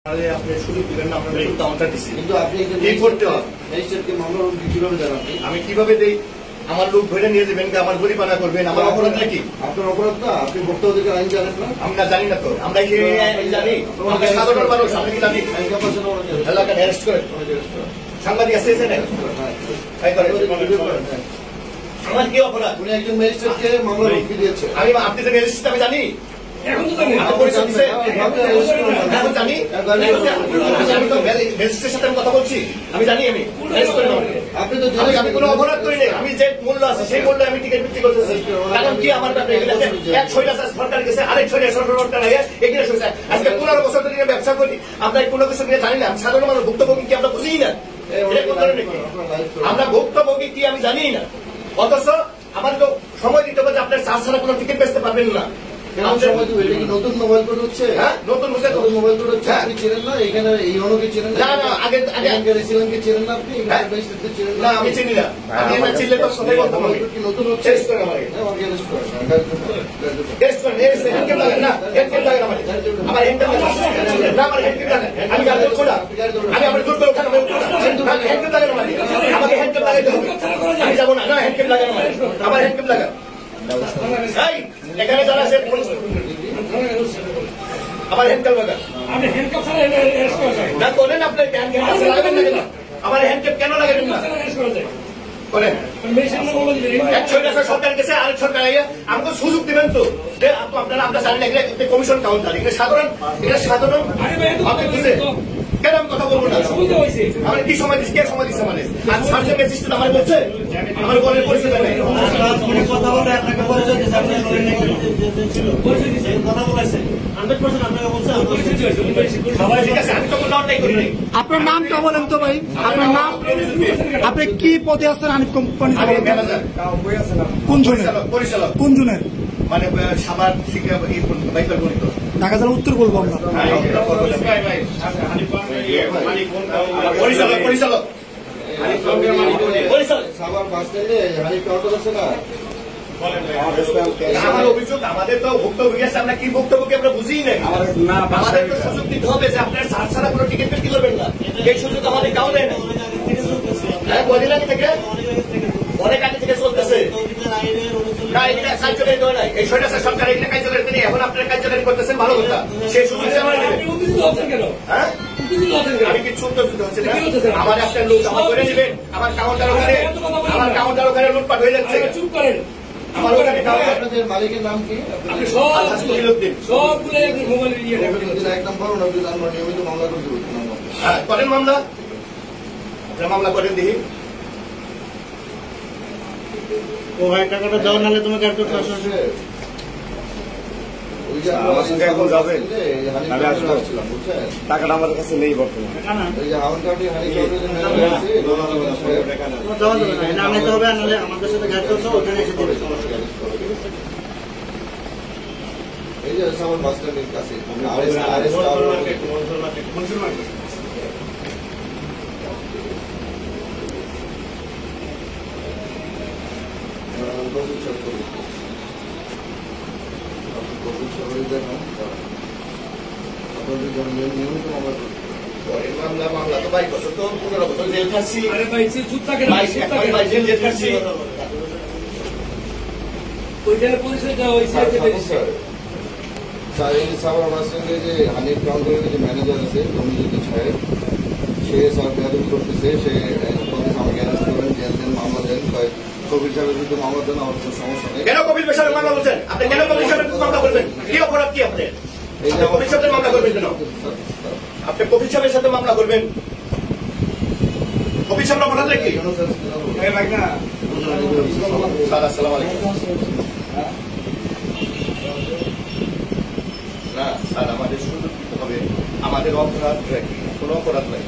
আপনি সুযোগ দিবেন না, আপনার কাউন্টার দিচ্ছি, কিন্তু আপনি করতে হবে মামলার কিভাবে দেন? আমি কিভাবে দেই? আমার লোক ধরে নিয়ে যাবেন, আমার জরিমানা করবেন, আমার অপরাধ নাকি? আপনার অপরাধ না, আপনি ভোক্তা অধিকার আইন জানেন না? আমরা জানি না তো, আমরা জানি, আমরা সাধারণ মানুষ, আমরা কি জানি? এলাকায় অ্যারেস্ট করে সাংবাদিক আছে আমার কি অপরাধ? উনি একজন ম্যাজিস্ট্রেটকে মামলা রুখে দিয়েছে। আমি আপনি যে ম্যাজিস্ট্রেট আমি জানি, এখন তো জানি আমি তো ম্যাজিস্ট্রেটের সাথে কথা বলছি, আমি জানি আপনি তো আমি কোনো অপরাধ করি নাই। আমি যে মূল্য আছে সেই মূল্য আমি টিকিট বিক্রি করতেছি। কারণ কি আমার এক ছয়টা সরকার গেছে, আরেক ছয়টা সরকার এগিয়ে এসেছে। আজকে 15 বছর ধরে ব্যবসা করি, আমরা কোনো কিছু নিয়ে জানি না। আমি সাধারণ মানুষ, ভুক্তভোগী কি আমরা বুঝি না? আমরা ভুক্তভোগী কি আমি জানি না, অথচ আমার তো সময় দিতে হবে যে আপনার চার ছাড়া কোনো টিকিট বেচতে পারবেন না। নতুন মোবাইল কোড হচ্ছে, নতুন মোবাইল কোড হচ্ছে, আপনি চিনেন না? এখানে এই অনুকে চিনেন না? আগে রেসিডেন্টকে চিনেন না? আপনি চিনেন না? আমি চিনি না। আমি চিনলে তো সবাই বলতাম। নতুন হচ্ছে, আমি আমার জোর করে ওঠানো আমাকে হ্যান্ডকেপ লাগাইতে হবে। আমি যাবো না, না হ্যান্ডকেপ লাগানো আমার হ্যান্ডকেপ লাগা। এখানে যারা আছে আমার হ্যান্ডকেপ লাগা। না করেন, আপনার লাগাবেন না কেন? আমার হ্যান্ডকেপ কেন লাগাবেন না? সরকার গেছে, আরেক সরকার আমাকে সুযোগ দিবেন তো। আপনারা আমরা জানি না কমিশন কাউন্টার, এখানে সাধারণ কেন আমি কথা বলবো না? আমার কি সময় দিচ্ছি? কে সময় দিচ্ছে? মানে সার্জেন্ট ম্যাজিস্ট্রেট আমার বলছে, আমার বলের পরিচয় নেই। কথা বলে আপনাকে পরিচয় দিচ্ছে, কথা বলেছে 100% আপনাকে বলছে। ঠিক আছে, আমি তো কোনো অন্যায় করি নাই। আপনার নামটা বলেন তো ভাই, আপনার নাম, আপনি কি পদে আছেন হানিফ কোম্পানি? কোন জনের? পরিচালক। কোন জনের? মানে সাবার থেকে বাইপার গণিত ঢাকা জেলা উত্তর বলবো আমরা। পরিচালক পরিচালক সাবার বাস স্ট্যান্ডে হানিফ কাউন্টার আছে না? আমার অভিযোগ, আমাদের তো ভুক্তভোগী আছে, আমরা কি ভুক্তভোগী আমরা বুঝিই নাই। আমাদের তো সুযোগ দিতে হবে যে আপনার সার ছাড়া কোনো টিকিট বিক্রি করবেন না, এই সুযোগ আমাদের কাউ দেয় না। কদিন আগে থেকে অনেক আগে থেকে চলতেছে না, এগুলো কার্যকারী দেওয়া নাই। এই ছয়টা সরকার এগুলো কার্যকারী নেই, এখন আপনারা কার্যকারী করতেছেন, ভালো কথা। সেই সুযোগ আমার হ্যাঁ, আমি কিছু হচ্ছে না। আমার একটা লোক আমার করে নেবেন, আমার কাউন্টার ওখানে লুটপাট হয়ে যাচ্ছে। চুপ করেন। আমার ওখানে আপনাদের মালিকের নাম কি? আপনি সবগুলো এক নম্বর নিয়মিত মামলা করতে করেন, মামলা মামলা করেন দেখি। ও ভাই টাকাটা দেওয়া নাহলে তোমাকে আর টাকাটা আমাদের কাছে নেই বর্তমানে। আমাদের সাথে ঘাট করছো, ওখানে এসে দেবে। এই যে আমার বাস স্ট্যান্ডের কাছে মামলা তো 22 বছর, তো 15 বছর জেল খাচ্ছি। সাবার বাস স্ট্যান্ডে যে হানিফ কাউন্টারের যে ম্যানেজার আছে রমিজুদ্দিন সাহেব, সে সব বেয়াদবি করতেছে। সে আমাকে অ্যারেস্ট করেন, জেল দেন, মামলা দেন, কবির সাহেবের বিরুদ্ধে মামলা দেন, আমার কোনো সমস্যা নেই। কেন কবির সাহেবের মামলা বলছেন? আপনি কেন কবির সাহেবের মামলা করবেন? কি অপরাধ কি আপনার? কবির সাহেবের মামলা করবেন কেন? আপনি কবির সাহেবের সাথে মামলা করবেন? কবির সাহেব অপরাধ নাকি? আসসালামু আলাইকুম। না স্যার, আমাদের সুযোগ দিতে হবে। আমাদের অপরাধ নাকি? কোনো অপরাধ নাই।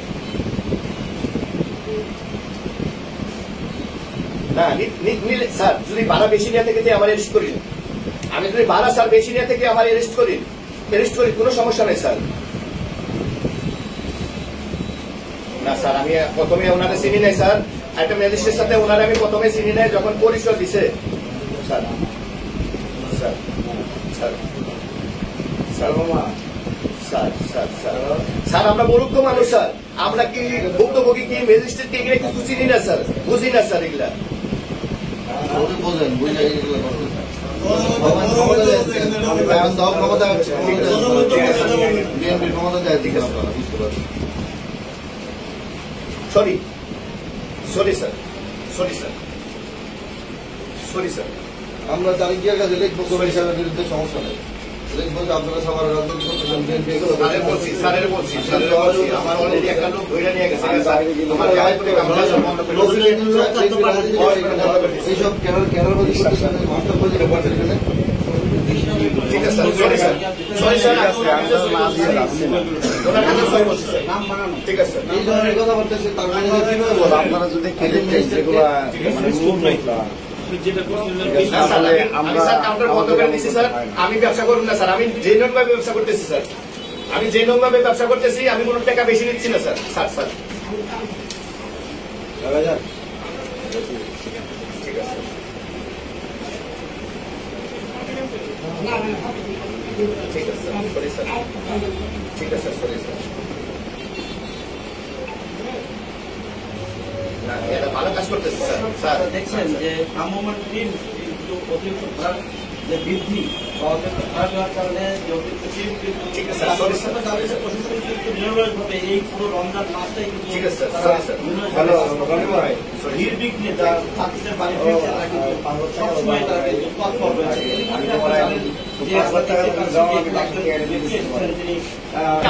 না স্যার, যদি ভাড়া বেশি নিয়ে থেকে আমার অ্যারেস্ট করি, আমি যদি ভাড়া স্যার বেশি নিয়ে থেকে আমার অ্যারেস্ট করি কোনো সমস্যা নেই স্যার। না স্যার, আমি প্রথমে ওনারা চিনি নাই স্যার। একটা ম্যাজিস্ট্রেটের সাথে ওনারা আমি প্রথমে চিনি নাই, যখন পরিচয় দিছে sir. Sir sir sir sir sir sir sir আমরা মূর্খ মানুষ স্যার, আমরা কি ভুক্তভোগী কি ম্যাজিস্ট্রেট কি এগুলো কিছু চিনি না স্যার, বুঝি না স্যার এগুলা। বোঝেন বুঝে এগুলো ক্ষমতা হচ্ছে বিএনপির ক্ষমতা যায় ঠিক আছে আপনারা বুঝতে পারছেন। Sorry sorry sir, sorry sir, sorry sir. আমরা তারিখের কাছে লিখবো কবির সাহেবের বিরুদ্ধে সমস্যা নেই, লিখবো যে আপনারা সবার রাজনীতি করতেছেন বিএনপি স্যারের বলছি, স্যারের বলছি, স্যারের বলছি, আমার অলরেডি একটা লোক ধরে নিয়ে গেছে স্যার, আমার গায়ে পড়ে কামড়া সব বন্ধ করে এইসব কেন মাস্টার প্রজেক্ট করছেন এখানে। ঠিক আছে sir, sorry sir, sorry sir, ওনার কাছে সরি বলছি স্যার, ঠিক আছে স্যার। এই ধরনের কথা বলতেছে তার মানে কিভাবে বলো আপনারা যদি খেলেন যেগুলো আমি স্যার কাউন্টার বন্ধ করে দিচ্ছি স্যার, আমি ব্যবসা করব না স্যার, আমি জেনুইন ভাবে ব্যবসা করতেছি স্যার, আমি জেনুইন ভাবে ব্যবসা করতেছি, আমি কোনো টাকা বেশি নিচ্ছি না স্যার। স্যার স্যার ঠিক আছে ঠিক আছে স্যার, সরি স্যার, ঠিক আছে স্যার, সরি স্যার। না এটা ভালো কাজ করতেছে স্যার, স্যার দেখছেন যে ভ্রাম্যমাণ টিম কিন্তু অতিরিক্ত ভাড়া যে বৃদ্ধি বা অতিরিক্ত ভাড়া দেওয়ার কারণে যে অতিরিক্ত টিম কিন্তু ঠিক আছে, sorry, sir. প্রশাসন কিন্তু নিরলসভাবে এই পুরো রমজান মাসটাই কিন্তু ঠিক আছে, তারা sorry, sir. নিরলসভাবে নির্বিঘ্নে তার ছাত্রীদের বাড়ি ফিরছে তারা কিন্তু সবসময় তারা কিন্তু তৎপর রয়েছে।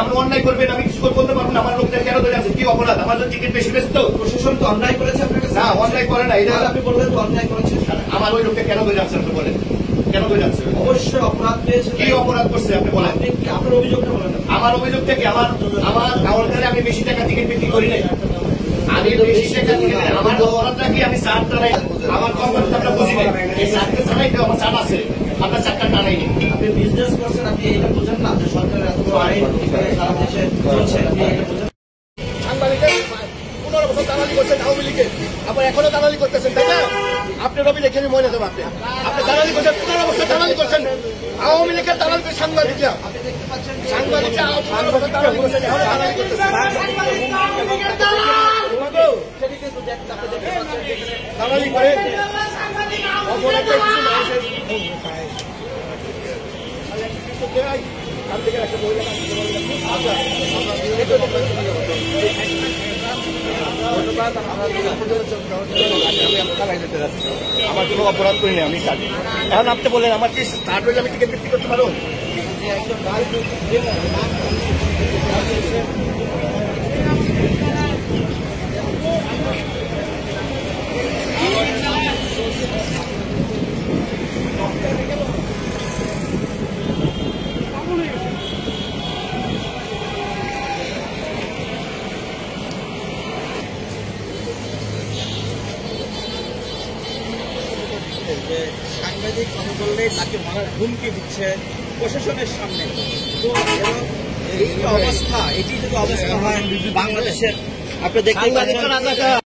আপনি অন্যায় করবেন, আমি কিছু বলতে পারবো না, আমার লোকদের কেন ধরে আছে, কি অপরাধ, আমার জন্য টিকিট বেশি বেশি তো প্রশাসন তো অন্যায় করেছে আপনার কাছে। না অন্যায় করে না, এটা আপনি বললেন তো অন্যায় করেছে, আমার ওই লোকটা কেন ধরে আছেন বলেন, কেন ধরে আছে, অবশ্যই অপরাধ পেয়েছে। কি অপরাধ করছে আপনি বলেন। আপনি কি আপনার অভিযোগটা বলেন? আমার অভিযোগ থেকে আমার কাউন্টারে আমি বেশি টাকা টিকিট বিক্রি করি নাই, আমি বেশি টাকা টিকিট, আমার অপরাধটা কি আমি চার টানাই, আমার কোম্পানিতে আমরা বুঝি নাই, এই চারটে চালাই তো আমার চার আছে, আমরা চারটা টানাই নি। আপনি বিজনেস করছেন, আপনি এটা বোঝেন না যে সরকারের এত বড় আইন সারা দেশে চলছে, আপনি এটা বোঝেন। সাংবাদিকের 15 বছর দালালি করছেন আওয়ামী লীগের, আবার এখনো দালালি করতেছেন, তাই না? আপনি রবি দেখে আমি মনে দেবো, আপনি দালালি করছেন, 15 বছর দালালি করছেন আওয়ামী লীগের, দালালি করে সাংবাদিকরা, সাংবাদিকরা 15 বছর দালালি করছেন, এখনো দালালি করতেছেন, দালালি করে অপরাধটা কিছু মানুষের আমার কোনো অপরাধ করি না, আমি কাজে এখন আপনি বলেন আমার কি স্টার্ট হয়ে আমি টিকিট বিক্রি করতে পারবো? যে সাংবাদিক কথা বললে তাকে মারার হুমকি দিচ্ছে প্রশাসনের সামনে, তো এবং এই অবস্থা, এটি যদি অবস্থা হয় বাংলাদেশের, আপনি দেখতে পাচ্ছেন